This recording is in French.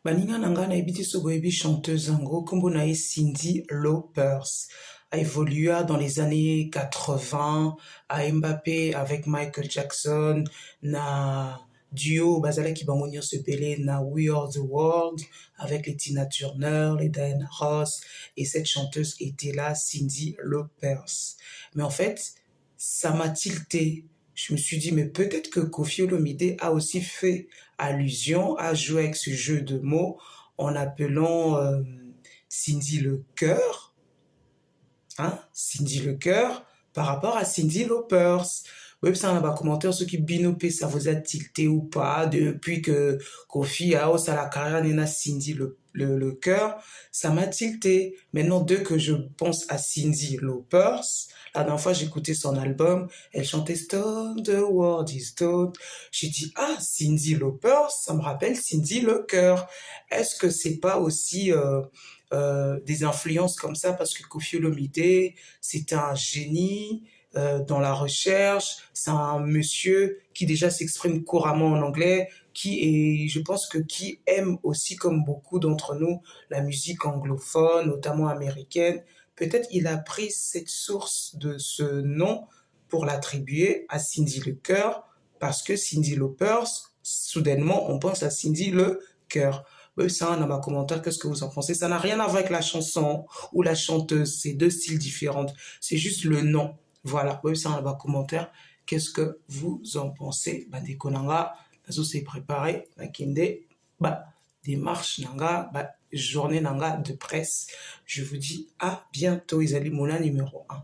Baninga nanga na ebiti soboyebi chanteuse ango, kombo na ye Cyndi Lauper. A évolué dans les années 80, à Mbappé avec Michael Jackson, na duo bazalaki bango nyonso ebele na We Are The World avec les Tina Turner, les Diana Ross, et cette chanteuse était là, Cyndi Lauper. Mais en fait, ça m'a tilté. Je me suis dit, mais peut-être que Koffi Olomide a aussi fait allusion, a joué avec ce jeu de mots en appelant Cyndi le cœur, hein, Cyndi le cœur, par rapport à Cyndi Lauper. Oui, ça, on a commentaire ceux qui binopé, ça vous a tilté ou pas, depuis que Koffi a haussé la carrière de Cyndi le cœur, ça m'a tilté. Maintenant, dès que je pense à Cyndi Lauper, la dernière fois, j'écoutais son album, elle chantait Stone, the world is stone. J'ai dit, ah, Cyndi Lauper, ça me rappelle Cyndi le cœur. Est-ce que c'est pas aussi des influences comme ça, parce que Koffi Olomide, c'est un génie dans la recherche, c'est un monsieur qui déjà s'exprime couramment en anglais, je pense que qui aime aussi, comme beaucoup d'entre nous, la musique anglophone, notamment américaine. Peut-être il a pris cette source de ce nom pour l'attribuer à Cyndi le cœur, parce que Cyndi Lauper, soudainement, on pense à Cyndi le cœur. Oui, ça, dans ma commentaire, qu'est-ce que vous en pensez? Ça n'a rien à voir avec la chanson ou la chanteuse, c'est deux styles différents. C'est juste le nom. Voilà, oui, ça, dans ma commentaire, qu'est-ce que vous en pensez? Bah, des konanga, nazo s'est préparé, la kinde, bah, démarche nanga, bah, journée nanga de presse. Je vous dis à bientôt, Isali Mouna numéro 1.